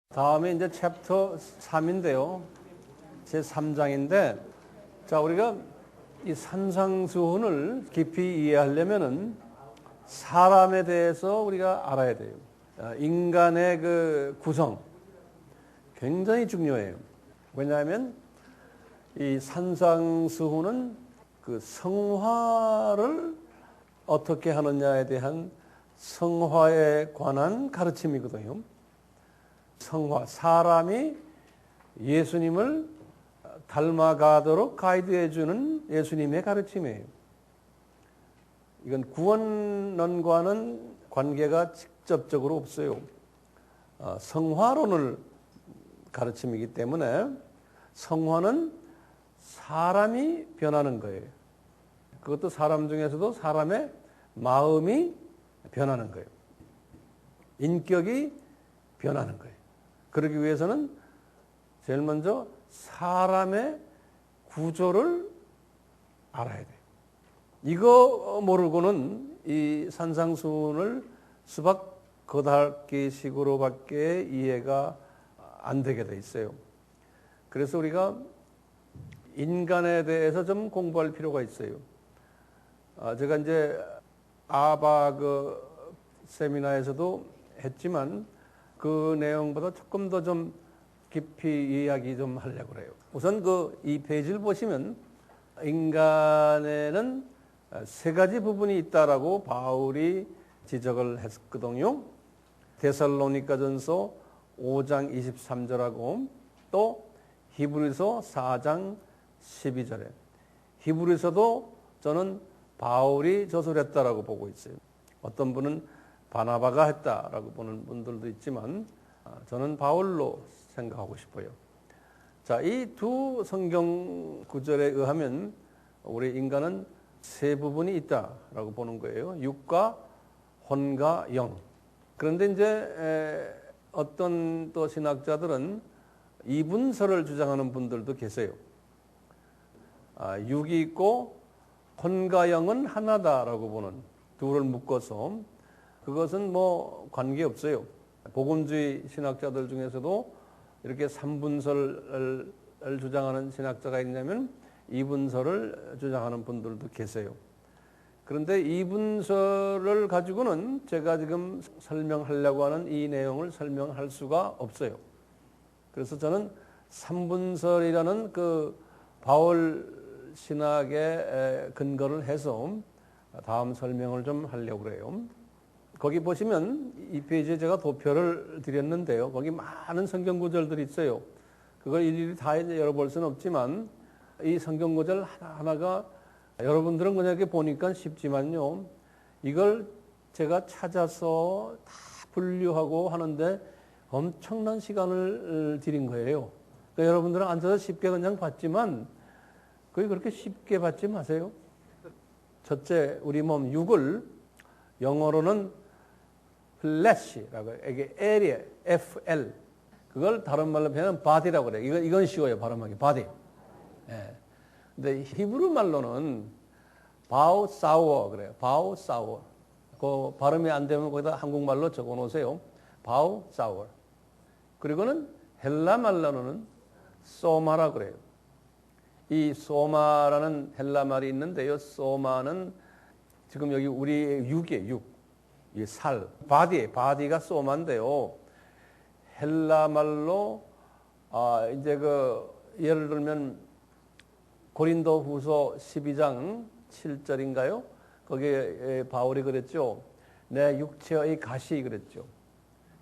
다음에 이제 챕터 3인데요. 제 3장인데, 자, 우리가 이 산상수훈을 깊이 이해하려면은 사람에 대해서 우리가 알아야 돼요. 인간의 그 구성, 굉장히 중요해요. 왜냐하면 이 산상수훈은 그 성화를 어떻게 하느냐에 대한 성화에 관한 가르침이거든요. 성화, 사람이 예수님을 닮아가도록 가이드해주는 예수님의 가르침이에요. 이건 구원론과는 관계가 직접적으로 없어요. 성화론을 가르침이기 때문에 성화는 사람이 변하는 거예요. 그것도 사람 중에서도 사람의 마음이 변하는 거예요. 인격이 변하는 거예요. 그러기 위해서는 제일 먼저 사람의 구조를 알아야 돼요. 이거 모르고는 이 산상수훈을 수박 겉핥기식으로밖에 이해가 안 되게 돼 있어요. 그래서 우리가 인간에 대해서 좀 공부할 필요가 있어요. 제가 이제 아바 세미나에서도 했지만 그 내용보다 조금 더 좀 깊이 이야기 좀 하려고 그래요. 우선 이 페이지를 보시면 인간에는 세 가지 부분이 있다라고 바울이 지적을 했거든요. 데살로니가전서 5장 23절하고 또 히브리서 4장 12절에 히브리서도 저는 바울이 저술했다라고 보고 있어요. 어떤 분은 바나바가 했다라고 보는 분들도 있지만 저는 바울로 생각하고 싶어요. 자, 이 두 성경 구절에 의하면 우리 인간은 세 부분이 있다라고 보는 거예요. 육과 혼과 영. 그런데 이제 어떤 또 신학자들은 이분설을 주장하는 분들도 계세요. 육이 있고 혼과 영은 하나다라고 보는, 둘을 묶어서 그것은 뭐 관계없어요. 복음주의 신학자들 중에서도 이렇게 삼분설을 주장하는 신학자가 있냐면 이분설을 주장하는 분들도 계세요. 그런데 이분설을 가지고는 제가 지금 설명하려고 하는 이 내용을 설명할 수가 없어요. 그래서 저는 삼분설이라는 그 바울 신학에 근거를 해서 다음 설명을 좀 하려고 그래요. 거기 보시면 이 페이지에 제가 도표를 드렸는데요. 거기 많은 성경 구절들이 있어요. 그걸 일일이 다 열어볼 수는 없지만 이 성경 구절 하나하나가 여러분들은 그냥 이렇게 보니까 쉽지만요. 이걸 제가 찾아서 다 분류하고 하는데 엄청난 시간을 들인 거예요. 그러니까 여러분들은 앉아서 쉽게 그냥 봤지만 그게 그렇게 쉽게 받지 마세요. 첫째, 우리 몸 육을 영어로는 flesh라고 해요. 이게 L이에요. FL. 그걸 다른 말로 표현하면 body라고 그래요. 이건 쉬워요. 발음하기. body. 예. 근데 히브리 말로는 바우사워 그래요. 바우사워. 그 발음이 안 되면 거기다 한국말로 적어 놓으세요. 바우사워. 그리고는 헬라 말로는 소마라 그래요. 이 소마라는 헬라 말이 있는데요. 소마는 지금 여기 우리의 육이에요. 육. 이 살, 바디가 소마인데요. 헬라 말로 이제 예를 들면 고린도후서 12장 7절인가요? 거기에 바울이 그랬죠. 내 육체의 가시 그랬죠.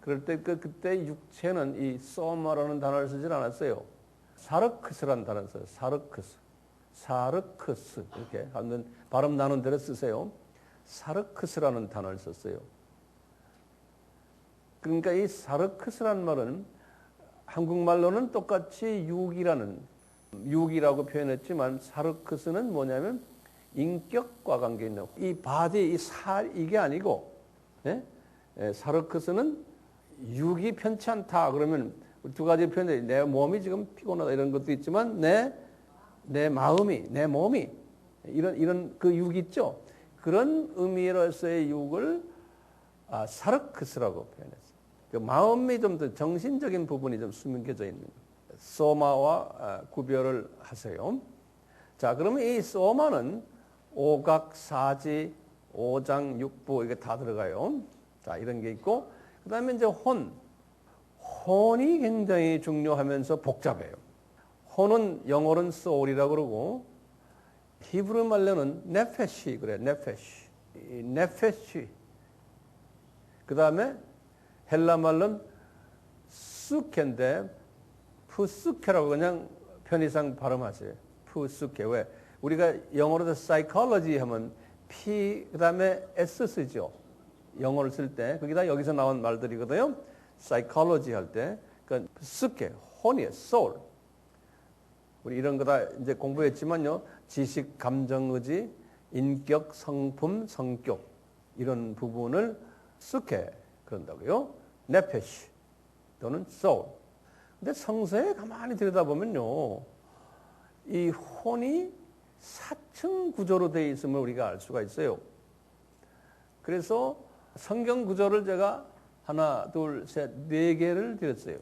그럴 때 그때 육체는 이 소마라는 단어를 쓰질 않았어요. 사르크스라는 단어를 써요. 사르크스 이렇게 발음 나는 대로 쓰세요. 사르크스라는 단어를 썼어요. 그러니까 이 사르크스라는 말은 한국말로는 똑같이 육이라고 표현했지만 사르크스는 뭐냐면 인격과 관계 있는 이 바디, 이 살 이게 아니고 사르크스는 육이 편치 않다 그러면 두 가지 표현이 내 몸이 지금 피곤하다 이런 것도 있지만 내 마음이 내 몸이 이런 그 육 있죠. 그런 의미로서의 육을 사르크스라고 표현했어요. 그 마음이 좀 더 정신적인 부분이 좀 숨겨져 있는 소마와 구별을 하세요. 자, 그러면 이 소마는 오각, 사지, 오장, 육부 이게 다 들어가요. 자, 이런 게 있고 그 다음에 이제 혼이 굉장히 중요하면서 복잡해요. 혼은 영어로는 soul이라고 그러고 히브리 말로는 네페시 그래, 네페시. 네페시. 그 다음에 헬라 말로는 수케인데 푸스케라고 그냥 편의상 발음하세요. 푸스케. 왜? 우리가 영어로도 psychology 하면 P 그 다음에 S 쓰죠. 영어를 쓸 때 거기다 여기서 나온 말들이거든요. psychology 할 때 그 스케, 혼이에요. soul. 우리 이런 거 다 이제 공부했지만요. 지식, 감정, 의지, 인격, 성품, 성격 이런 부분을 스케 그런다고요. 네페시 또는 soul. 근데 성서에 가만히 들여다보면요. 이 혼이 사층 구조로 되어 있음을 우리가 알 수가 있어요. 그래서 성경 구조를 제가 하나, 둘, 셋, 네 개를 드렸어요.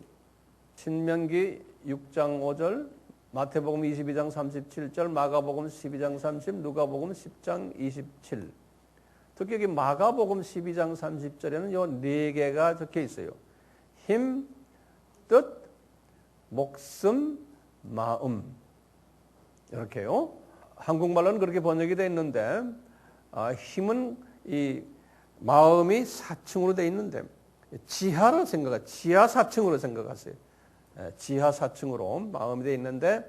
신명기 6장 5절, 마태복음 22장 37절, 마가복음 12장 30, 누가복음 10장 27. 특히 여기 마가복음 12장 30절에는 요 네 개가 적혀 있어요. 힘, 뜻, 목숨, 마음. 이렇게요. 한국말로는 그렇게 번역이 되어 있는데 힘은 이 마음이 4층으로 되어 있는데 지하 4층으로 생각하세요. 지하 4층으로 마음이 되어 있는데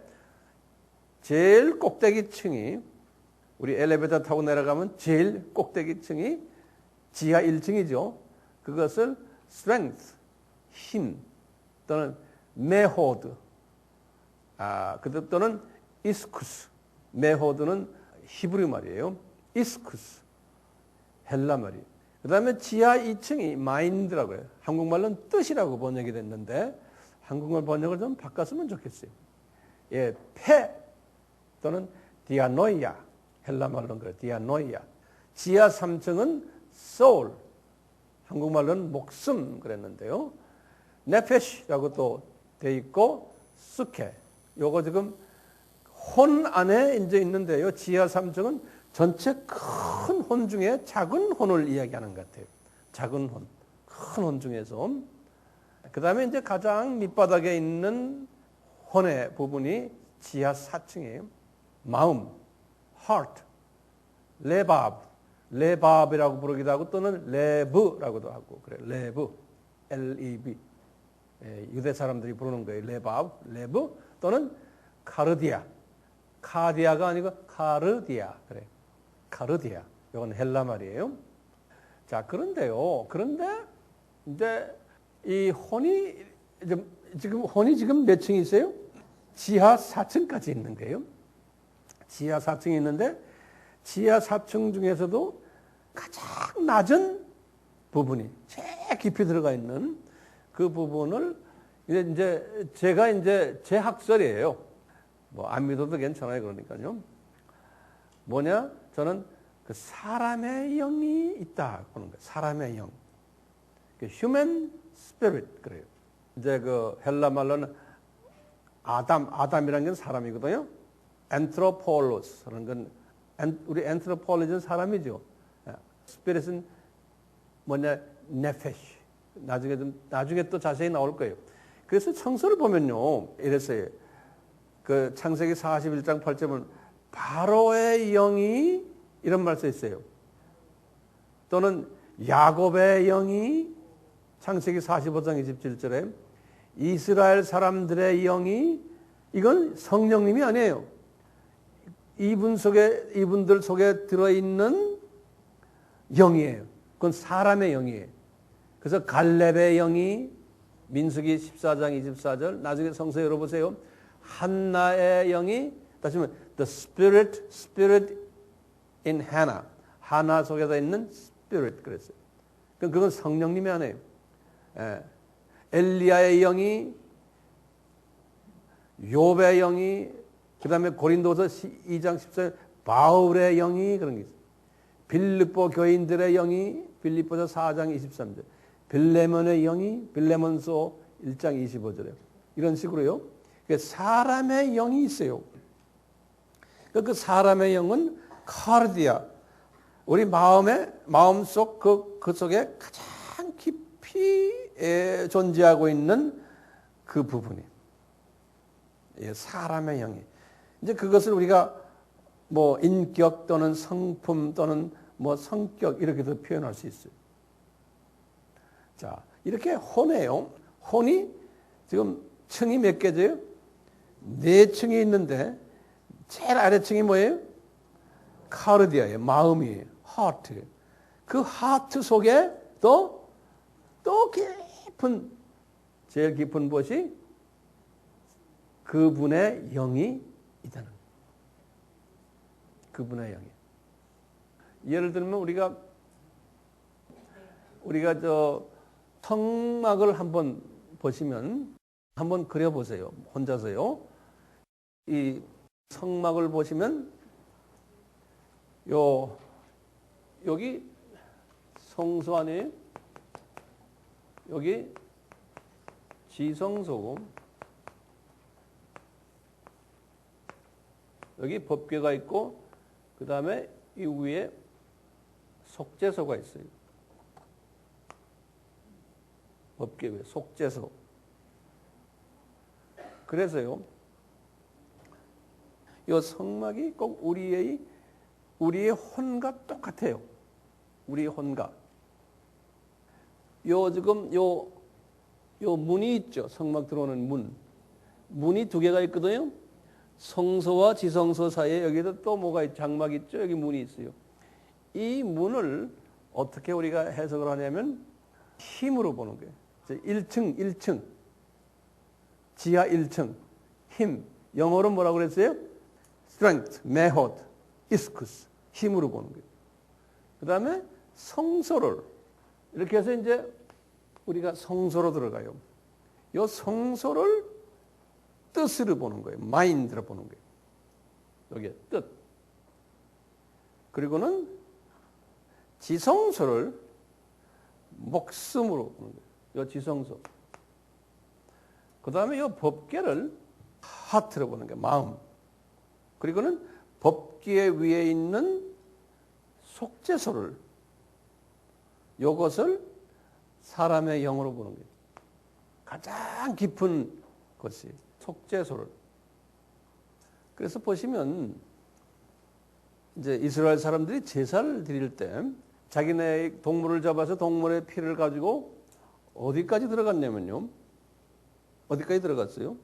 제일 꼭대기층이 우리 엘리베이터 타고 내려가면 제일 꼭대기층이 지하 1층이죠. 그것을 strength, 힘 또는 메호드, 또는 이스쿠스. 메호드는 히브리 말이에요. 이스쿠스, 헬라 말이에요. 그 다음에 지하 2층이 마인드라고 해요. 한국말로는 뜻이라고 번역이 됐는데 한국말 번역을 좀 바꿨으면 좋겠어요. 예, 폐 또는 디아노이아, 헬라 말로는 그래요. 디아노이아. 지하 3층은 soul, 한국말로는 목숨 그랬는데요. 네페시라고 또 돼 있고 스케. 요거 지금 혼 안에 이제 있는데요. 지하 3층은 전체 큰 혼 중에 작은 혼을 이야기하는 것 같아요. 작은 혼, 큰 혼 중에서. 그 다음에 이제 가장 밑바닥에 있는 혼의 부분이 지하 4층이에요. 마음, heart, 레밥이라고 부르기도 하고 또는 레브라고도 하고 그래. 레브, L-E-B. 유대 사람들이 부르는 거예요. 레브 또는 카르디아. 카디아가 아니고 카르디아. 그래. 카르디아. 이건 헬라 말이에요. 자, 그런데 이제 이 혼이 지금 몇 층이 있어요? 지하 4층까지 있는 거예요. 지하 4층이 있는데 지하 4층 중에서도 가장 낮은 부분이 제일 깊이 들어가 있는 그 부분을 이제 제가 제 학설이에요. 뭐 안 믿어도 괜찮아요. 그러니까요. 뭐냐? 저는 그 사람의 영이 있다 그러는 거예요. 사람의 영. human spirit 그래요. 이제 그 헬라 말로는 아담이라는 건 사람이거든요. anthropolos 그런 건 우리 anthropolog는 사람이죠. spirit은 뭐냐? nephesh. 나중에 또 자세히 나올 거예요. 그래서 성서를 보면요. 이랬어요. 그 창세기 41장 8절은 바로의 영이 이런 말 써 있어요. 또는 야곱의 영이 창세기 45장 27절에 이스라엘 사람들의 영이 이건 성령님이 아니에요. 이분들 속에 들어있는 영이에요. 그건 사람의 영이에요. 그래서 갈렙의 영이 민수기 14장 24절 나중에 성서 열어보세요. 한나의 영이 다시 말하면 the spirit in Hannah. 하나 속에 있는 spirit 그랬어요. 그건 성령님이 아니에요. 엘리야의 영이, 욥의 영이, 그 다음에 고린도서 2장 14절 바울의 영이 그런 게 있어요. 빌립보 교인들의 영이 빌립보서 4장 23절. 빌레몬의 영이 빌레몬서 1장 25절에 이런 식으로요. 사람의 영이 있어요. 그 사람의 영은 카르디아, 우리 마음속 그 속에 가장 깊이 존재하고 있는 그 부분이 사람의 영이. 이제 그것을 우리가 뭐 인격 또는 성품 또는 뭐 성격 이렇게도 표현할 수 있어요. 자, 이렇게 혼이에요. 혼이 지금 층이 몇 개죠? 4층이 있는데 제일 아래층이 뭐예요? 카르디아예요. 마음이에요. 하트. 그 하트 속에 또 깊은, 제일 깊은 곳이 그분의 영이 있다는 거예요. 그분의 영이. 예를 들면 우리가 성막을 한번 보시면 한번 그려보세요. 혼자서요. 이 성막을 보시면 여기 성소 아니에요? 여기 지성소고 여기 법궤가 있고 그 다음에 이 위에 속죄소가 있어요. 법궤 위에 속죄소. 그래서요, 이 성막이 꼭 우리의 혼과 똑같아요. 우리의 혼과. 지금 문이 있죠. 성막 들어오는 문. 문이 2개가 있거든요. 성소와 지성소 사이에 여기도 또 뭐가 있죠? 장막이 있죠. 여기 문이 있어요. 이 문을 어떻게 우리가 해석을 하냐면 힘으로 보는 거예요. 1층. 지하 1층. 힘. 영어로 뭐라고 그랬어요? strength, mehod, iskus. 힘으로 보는 거예요. 그 다음에 성소를 이렇게 해서 이제 우리가 성소로 들어가요. 이 성소를 뜻으로 보는 거예요. 마인드로 보는 거예요. 여기에 뜻. 그리고는 지성소를 목숨으로 보는 거예요. 이 지성소. 그 다음에 이 법궤를 하트로 보는 거예요. 마음. 그리고는 법궤 위에 있는 속죄소를 이것을 사람의 영으로 보는 거예요. 가장 깊은 것이 속죄소를. 그래서 보시면 이제 이스라엘 사람들이 제사를 드릴 때 자기네 동물을 잡아서 동물의 피를 가지고 어디까지 들어갔냐면요. 어디까지 들어갔어요?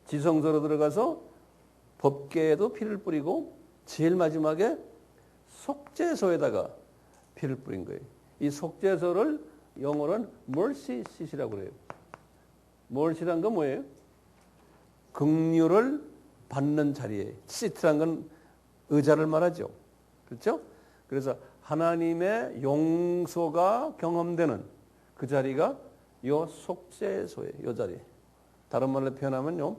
지성소로 들어가서 법궤에도 피를 뿌리고 제일 마지막에 속죄소에다가 피를 뿌린 거예요. 이 속죄소를 영어로는 mercy seat이라고 그래요. mercy란 건 뭐예요? 긍휼을 받는 자리에 seat란 건 의자를 말하죠. 그렇죠? 그래서 하나님의 용서가 경험되는 그 자리가 요 속죄소에 요 자리. 다른 말로 표현하면요.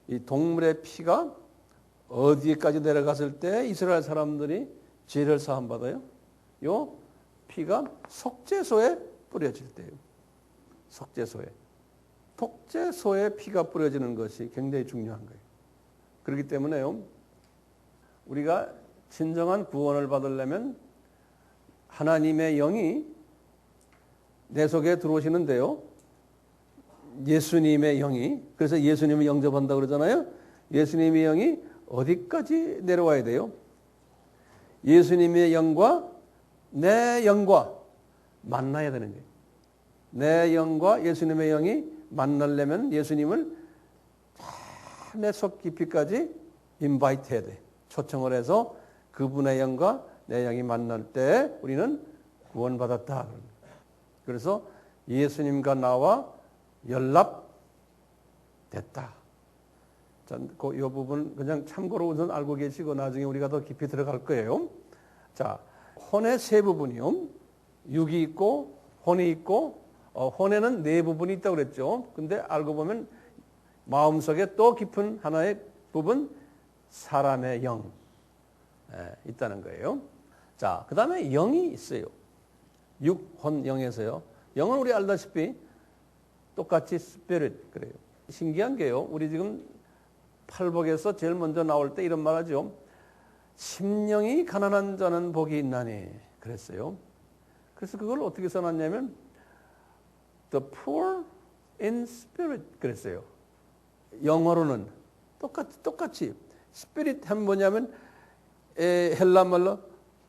이 동물의 피가 어디까지 내려갔을 때 이스라엘 사람들이 죄를 사함 받아요? 요 피가 속죄소에 뿌려질 때요. 속죄소에. 속죄소에 피가 뿌려지는 것이 굉장히 중요한 거예요. 그렇기 때문에요. 우리가 진정한 구원을 받으려면 하나님의 영이 내 속에 들어오시는데요. 예수님의 영이, 그래서 예수님을 영접한다고 그러잖아요. 예수님의 영이 어디까지 내려와야 돼요? 예수님의 영과 내 영과 만나야 되는 거예요. 내 영과 예수님의 영이 만나려면 예수님을 내 속 깊이까지 인바이트 해야 돼. 초청을 해서 그분의 영과 내 영이 만날 때 우리는 구원받았다. 그래서 예수님과 나와 연락됐다. 자, 이 부분 그냥 참고로 우선 알고 계시고 나중에 우리가 더 깊이 들어갈 거예요. 자, 혼의 세 부분이요. 육이 있고 혼이 있고 혼에는 네 부분이 있다고 그랬죠. 근데 알고 보면 마음속에 또 깊은 하나의 부분 사람의 영 있다는 거예요. 자, 그 다음에 영이 있어요. 육, 혼, 영에서요. 영은 우리 알다시피 똑같이 spirit 그래요. 신기한 게요. 우리 지금 팔복에서 제일 먼저 나올 때 이런 말 하죠. 심령이 가난한 자는 복이 있나니 그랬어요. 그래서 그걸 어떻게 써놨냐면 the poor in spirit 그랬어요. 영어로는 똑같이 spirit 하면 뭐냐면 헬라 말로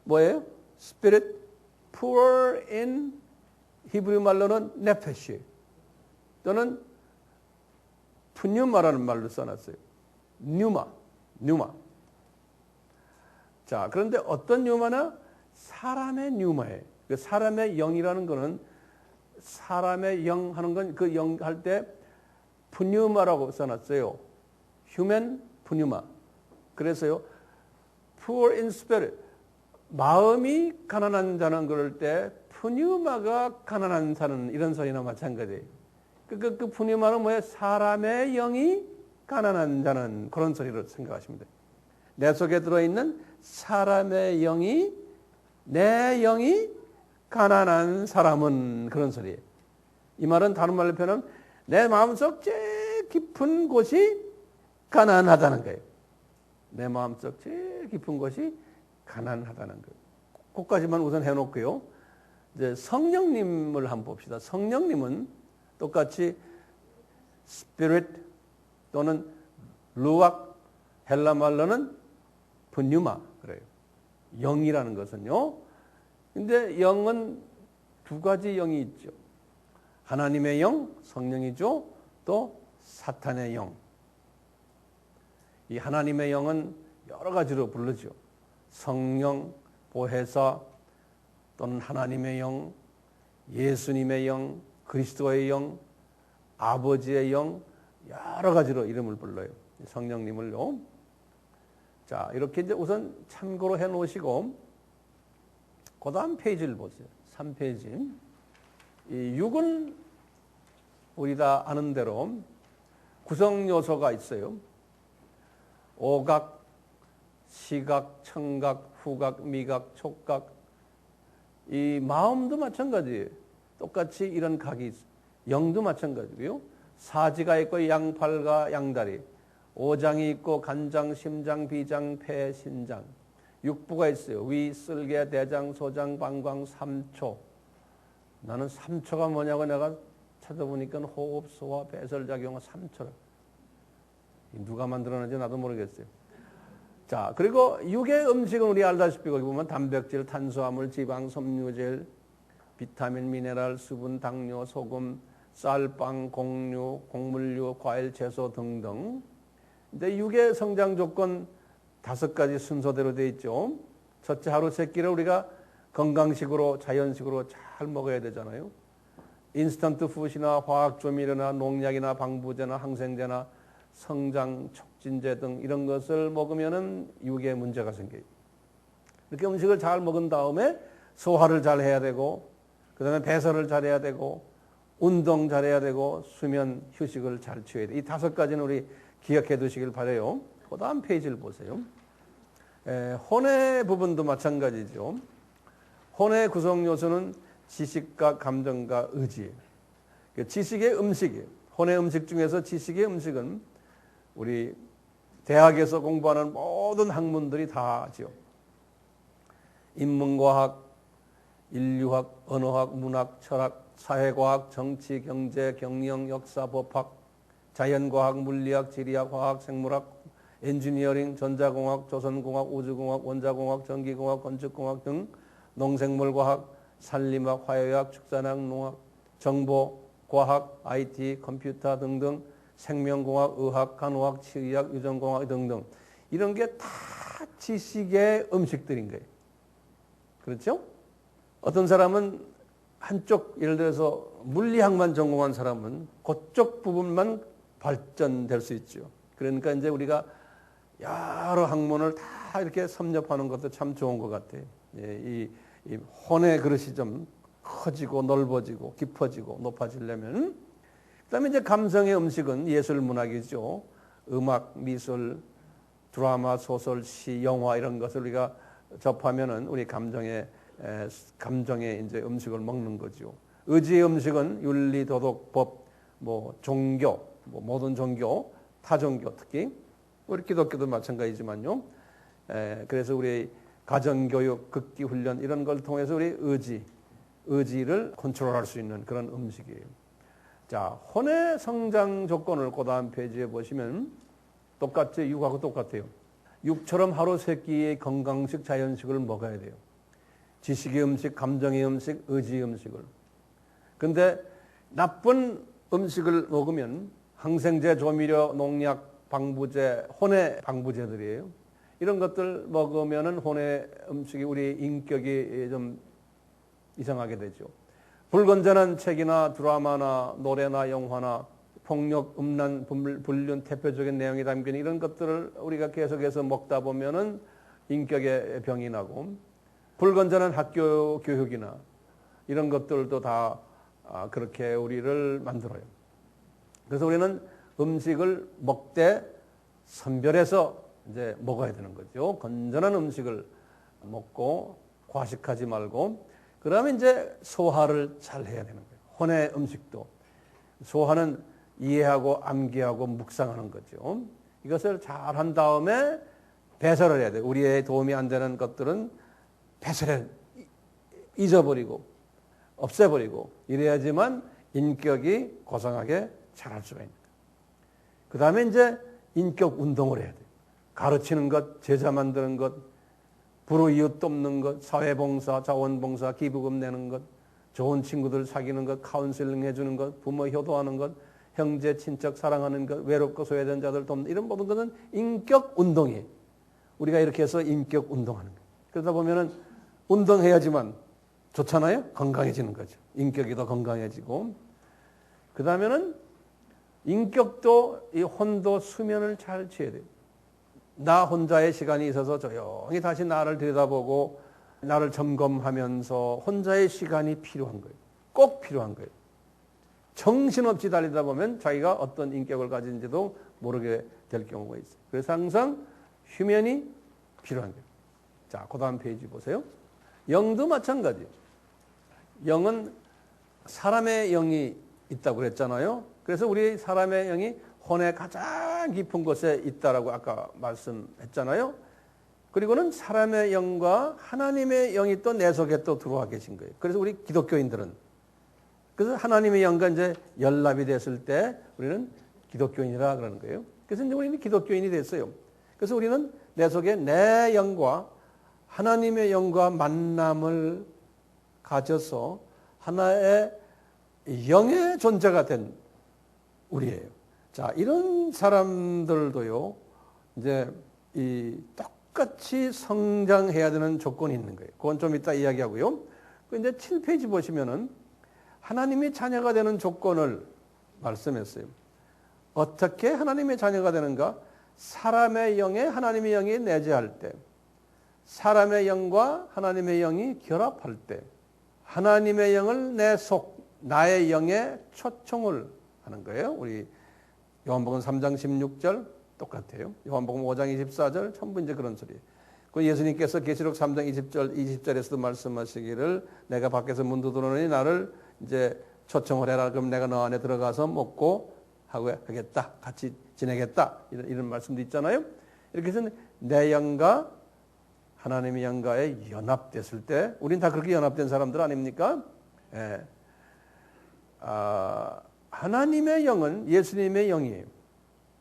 뭐예요? spirit poor in 히브리 말로는 네페시 또는 푸뉴마라는 말로 써놨어요. 뉴마. 자, 그런데 어떤 뉴마나 사람의 뉴마예요. 그 사람의 영이라는 거는 사람의 영 하는 건 그 영 할 때 푸뉴마라고 써놨어요. 휴먼 푸뉴마. 그래서요. poor in spirit. 마음이 가난한 자는 그럴 때 푸뉴마가 가난한 자는 이런 소리나 마찬가지예요. 그 푸뉴마는 뭐예요? 사람의 영이 가난한 자는 그런 소리로 생각하시면 돼요. 내 속에 들어있는 사람의 영이 내 영이 가난한 사람은 그런 소리예요. 이 말은 다른 말로 표현하면 내 마음속 제일 깊은 곳이 가난하다는 거예요. 내 마음속 제일 깊은 곳이 가난하다는 거예요. 그것까지만 우선 해놓고요. 이제 성령님을 한번 봅시다. 성령님은 똑같이 spirit 또는 루악 헬라 말로는 분유마 그래요. 영이라는 것은요. 근데 영은 두 가지 영이 있죠. 하나님의 영, 성령이죠. 또 사탄의 영. 이 하나님의 영은 여러 가지로 부르죠. 성령, 보혜사 또는 하나님의 영, 예수님의 영, 그리스도의 영, 아버지의 영 여러 가지로 이름을 불러요. 성령님을요. 자, 이렇게 이제 우선 참고로 해 놓으시고 그 다음 페이지를 보세요. 3페이지. 이 6은 우리 다 아는 대로 구성 요소가 있어요. 오각, 시각, 청각, 후각, 미각, 촉각. 이 마음도 마찬가지예요. 똑같이 이런 각이 있어요. 영도 마찬가지고요. 사지가 있고 양팔과 양다리. 오장이 있고 간장, 심장, 비장, 폐, 신장. 육부가 있어요. 위, 쓸개, 대장, 소장, 방광, 삼초. 나는 삼초가 뭐냐고 내가 찾아보니까 호흡, 소화, 배설작용은 삼초라. 누가 만들어낸지 나도 모르겠어요. 자, 그리고 육의 음식은 우리 알다시피 거기 보면 단백질, 탄수화물, 지방, 섬유질, 비타민, 미네랄, 수분, 당뇨, 소금, 쌀, 빵, 곡류, 곡물류, 과일, 채소 등등. 근데 육의 성장 조건 5가지 순서대로 되어 있죠. 첫째, 하루 세 끼를 우리가 건강식으로 자연식으로 잘 먹어야 되잖아요. 인스턴트 푸드나 화학 조미료나 농약이나 방부제나 항생제나 성장 촉진제 등 이런 것을 먹으면은 육에 문제가 생겨요. 이렇게 음식을 잘 먹은 다음에 소화를 잘 해야 되고, 그 다음에 배설을 잘 해야 되고, 운동 잘 해야 되고, 수면, 휴식을 잘 취해야 돼요. 이 5가지는 우리 기억해 두시길 바라요. 그 다음 페이지를 보세요. 혼의 부분도 마찬가지죠. 혼의 구성 요소는 지식과 감정과 의지예요. 지식의 음식이에요. 혼의 음식 중에서 지식의 음식은 우리 대학에서 공부하는 모든 학문들이 다 하죠. 인문과학, 인류학, 언어학, 문학, 철학, 사회과학, 정치, 경제, 경영, 역사, 법학, 자연과학, 물리학, 지리학, 화학, 생물학, 엔지니어링, 전자공학, 조선공학, 우주공학, 원자공학, 전기공학, 건축공학 등 농생물과학, 산림학, 화해학, 축산학, 농학, 정보과학, IT, 컴퓨터 등등 생명공학, 의학, 간호학, 치의학, 유전공학 등등 이런 게 다 지식의 음식들인 거예요. 그렇죠? 어떤 사람은 한쪽 예를 들어서 물리학만 전공한 사람은 그쪽 부분만 발전될 수 있죠. 그러니까 이제 우리가 여러 학문을 다 이렇게 섭렵하는 것도 참 좋은 것 같아요. 이 혼의 그릇이 좀 커지고 넓어지고 깊어지고 높아지려면. 그다음에 이제 감성의 음식은 예술 문학이죠. 음악, 미술, 드라마, 소설, 시, 영화 이런 것을 우리가 접하면은 우리 감정에 감정의 이제 음식을 먹는 거죠. 의지의 음식은 윤리, 도덕, 법, 뭐 종교, 뭐 모든 종교, 타종교 특히 우리 기독교도 마찬가지지만요. 그래서 우리 가정교육, 극기훈련 이런 걸 통해서 우리 의지를 컨트롤할 수 있는 그런 음식이에요. 자, 혼의 성장 조건을 그 다음 페이지에 보시면 똑같죠. 육하고 똑같아요. 육처럼 하루 세 끼의 건강식, 자연식을 먹어야 돼요. 지식의 음식, 감정의 음식, 의지의 음식을. 근데 나쁜 음식을 먹으면 항생제, 조미료, 농약, 방부제, 혼의 방부제들이에요. 이런 것들 먹으면은 혼의 음식이 우리 인격이 좀 이상하게 되죠. 불건전한 책이나 드라마나 노래나 영화나 폭력, 음란, 불륜, 대표적인 내용이 담긴 이런 것들을 우리가 계속해서 먹다 보면은 인격에 병이 나고, 불건전한 학교 교육이나 이런 것들도 다 그렇게 우리를 만들어요. 그래서 우리는 음식을 먹되 선별해서 이제 먹어야 되는 거죠. 건전한 음식을 먹고 과식하지 말고, 그러면 이제 소화를 잘 해야 되는 거예요. 혼의 음식도 소화는 이해하고 암기하고 묵상하는 거죠. 이것을 잘 한 다음에 배설을 해야 돼요. 우리의 도움이 안 되는 것들은 배설해 잊어버리고 없애버리고 이래야지만 인격이 고상하게 자랄 수가 있는 거예요. 그 다음에 이제 인격 운동을 해야 돼요. 가르치는 것, 제자 만드는 것, 불우이웃 돕는 것, 사회봉사, 자원봉사, 기부금 내는 것, 좋은 친구들 사귀는 것, 카운슬링 해주는 것, 부모 효도하는 것, 형제, 친척 사랑하는 것, 외롭고 소외된 자들 돕는 이런 모든 것은 인격 운동이에요. 우리가 이렇게 해서 인격 운동하는 거예요. 그러다 보면은 운동해야지만 좋잖아요. 건강해지는 거죠. 인격이 더 건강해지고. 그 다음에는 인격도 이 혼도 수면을 잘 취해야 돼요. 나 혼자의 시간이 있어서 조용히 다시 나를 들여다보고 나를 점검하면서 혼자의 시간이 필요한 거예요. 꼭 필요한 거예요. 정신없이 달리다 보면 자기가 어떤 인격을 가진지도 모르게 될 경우가 있어요. 그래서 항상 휴면이 필요한 거예요. 자, 그 다음 페이지 보세요. 영도 마찬가지예요. 영은 사람의 영이 있다고 그랬잖아요. 그래서 우리 사람의 영이 혼의 가장 깊은 곳에 있다라고 아까 말씀했잖아요. 그리고는 사람의 영과 하나님의 영이 또 내 속에 또 들어와 계신 거예요. 그래서 우리 기독교인들은 그래서 하나님의 영과 이제 연합이 됐을 때 우리는 기독교인이라 그러는 거예요. 그래서 이제 우리는 기독교인이 됐어요. 그래서 우리는 내 속에 내 영과 하나님의 영과 만남을 가져서 하나의 영의 존재가 된 우리예요. 자, 이런 사람들도요, 이제 이 똑같이 성장해야 되는 조건이 있는 거예요. 그건 좀 이따 이야기하고요. 이제 7페이지 보시면은 하나님의 자녀가 되는 조건을 말씀했어요. 어떻게 하나님의 자녀가 되는가? 사람의 영에 하나님의 영이 내재할 때, 사람의 영과 하나님의 영이 결합할 때, 하나님의 영을 내 속, 나의 영에 초청을 하는 거예요. 우리 요한복음 3장 16절 똑같아요. 요한복음 5장 24절 전부 이제 그런 소리예요. 그 예수님께서 계시록 3장 20절에서도 말씀하시기를 내가 밖에서 문 두드러니 나를 이제 초청을 해라. 그럼 내가 너 안에 들어가서 먹고 하겠다. 같이 지내겠다. 이런 말씀도 있잖아요. 이렇게 해서 내 영과 하나님의 영과에 연합됐을 때, 우린 다 그렇게 연합된 사람들 아닙니까? 예. 하나님의 영은 예수님의 영이에요.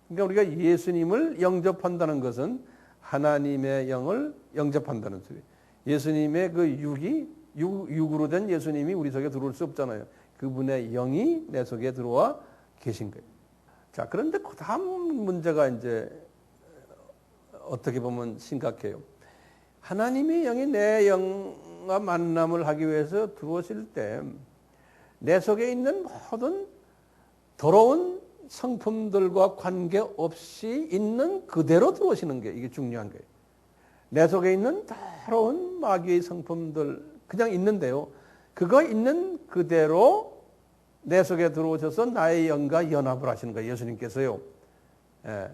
그러니까 우리가 예수님을 영접한다는 것은 하나님의 영을 영접한다는 소리예요. 예수님의 그 육으로 된 예수님이 우리 속에 들어올 수 없잖아요. 그분의 영이 내 속에 들어와 계신 거예요. 자, 그런데 그 다음 문제가 이제 어떻게 보면 심각해요. 하나님의 영이 내 영과 만남을 하기 위해서 들어오실 때 내 속에 있는 모든 더러운 성품들과 관계없이 있는 그대로 들어오시는 게 이게 중요한 거예요. 내 속에 있는 더러운 마귀의 성품들 그냥 있는데요. 그거 있는 그대로 내 속에 들어오셔서 나의 영과 연합을 하시는 거예요. 예수님께서요. 예.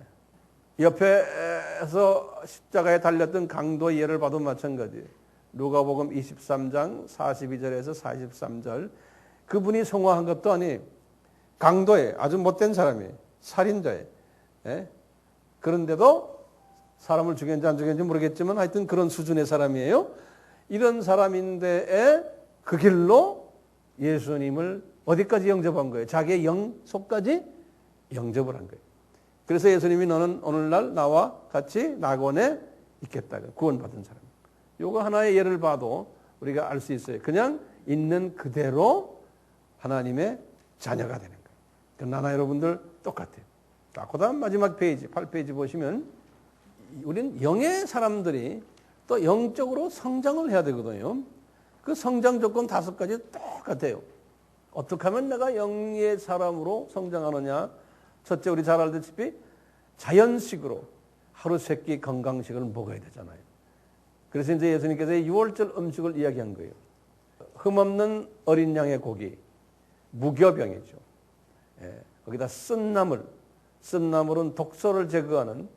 옆에서 십자가에 달렸던 강도 예를 봐도 마찬가지예요. 누가복음 23장 42절에서 43절. 그분이 성화한 것도 아니 강도에 아주 못된 사람이에요. 살인자에. 예? 그런데도 사람을 죽였는지 안 죽였는지 모르겠지만 하여튼 그런 수준의 사람이에요. 이런 사람인데 그 길로 예수님을 어디까지 영접한 거예요? 자기의 영속까지 영접을 한 거예요. 그래서 예수님이 너는 오늘날 나와 같이 낙원에 있겠다. 구원받은 사람. 요거 하나의 예를 봐도 우리가 알 수 있어요. 그냥 있는 그대로 하나님의 자녀가 되는 거예요. 그러나 여러분들 똑같아요. 자, 그 다음 마지막 페이지, 8페이지 보시면 우리는 영의 사람들이 또 영적으로 성장을 해야 되거든요. 그 성장 조건 5가지 똑같아요. 어떻게 하면 내가 영의 사람으로 성장하느냐? 첫째, 우리 잘 알다시피 자연식으로 하루 3끼 건강식을 먹어야 되잖아요. 그래서 이제 예수님께서 6월절 음식을 이야기한 거예요. 흠없는 어린 양의 고기, 무교병이죠. 예, 거기다 쓴나물은 독소를 제거하는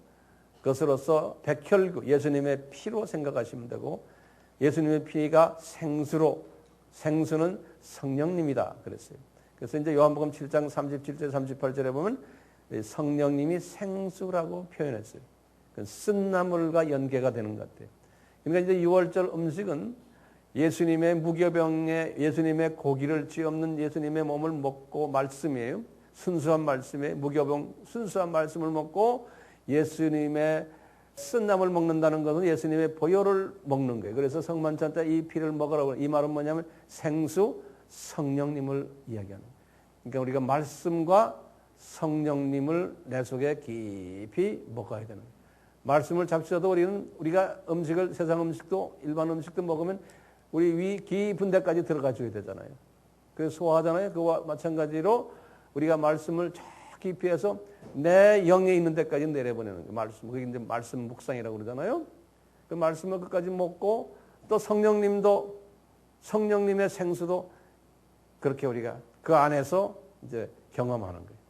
것으로서 백혈구, 예수님의 피로 생각하시면 되고, 예수님의 피가 생수는 성령님이다 그랬어요. 그래서 이제 요한복음 7장 37절 38절에 보면 성령님이 생수라고 표현했어요. 쓴나물과 연계가 되는 것 같아요. 그러니까 이제 6월절 음식은 예수님의 무교병에 예수님의 고기를 죄 없는 예수님의 몸을 먹고 말씀이에요. 순수한 말씀에 무교병 순수한 말씀을 먹고 예수님의 쓴나물 먹는다는 것은 예수님의 보혈을 먹는 거예요. 그래서 성만찬 때 이 피를 먹으라고. 이 말은 뭐냐면 생수 성령님을 이야기하는 거예요. 그러니까 우리가 말씀과 성령님을 내 속에 깊이 먹어야 되는 거예요. 말씀을 잡수셔도 우리가 음식을 세상 음식도 일반 음식도 먹으면 우리 위 깊은 데까지 들어가 줘야 되잖아요. 그래서 소화하잖아요. 그와 마찬가지로 우리가 말씀을 저 깊이 해서 내 영에 있는 데까지 내려보내는 거예요. 말씀. 그게 이제 말씀 묵상이라고 그러잖아요. 그 말씀을 끝까지 먹고 또 성령님의 생수도 그렇게 우리가 그 안에서 이제 경험하는 거예요.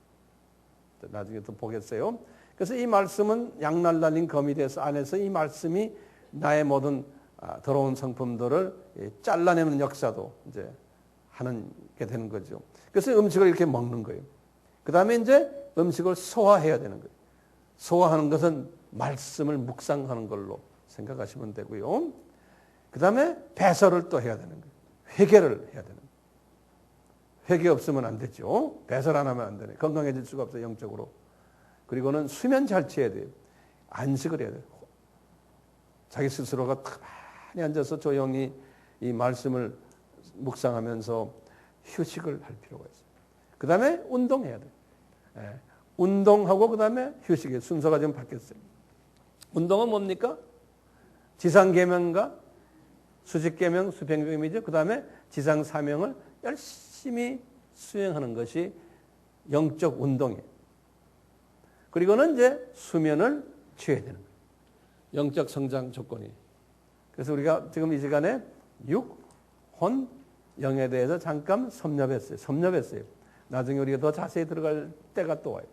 나중에 또 보겠어요. 그래서 이 말씀은 양날 달린 검이 돼서 안에서 이 말씀이 나의 모든 더러운 성품들을 잘라내는 역사도 이제 하는 게 되는 거죠. 그래서 음식을 이렇게 먹는 거예요. 그 다음에 이제 음식을 소화해야 되는 거예요. 소화하는 것은 말씀을 묵상하는 걸로 생각하시면 되고요. 그 다음에 배설을 또 해야 되는 거예요. 회개를 해야 되는 거예요. 회개 없으면 안 되죠. 배설 안 하면 안 되네. 건강해질 수가 없어요, 영적으로. 그리고는 수면 잘 취해야 돼요. 안식을 해야 돼요. 자기 스스로가 가만히 앉아서 조용히 이 말씀을 묵상하면서 휴식을 할 필요가 있어요. 그 다음에 운동해야 돼요. 예. 운동하고 그 다음에 휴식의 순서가 좀 바뀌었어요. 운동은 뭡니까? 지상계명과 수직계명, 수평계명이죠. 그 다음에 지상사명을 열심히 수행하는 것이 영적 운동이에요. 그리고는 이제 수면을 취해야 되는 거예요. 영적 성장 조건이. 그래서 우리가 지금 이 시간에 육, 혼, 영에 대해서 잠깐 섭렵했어요. 나중에 우리가 더 자세히 들어갈 때가 또 와요.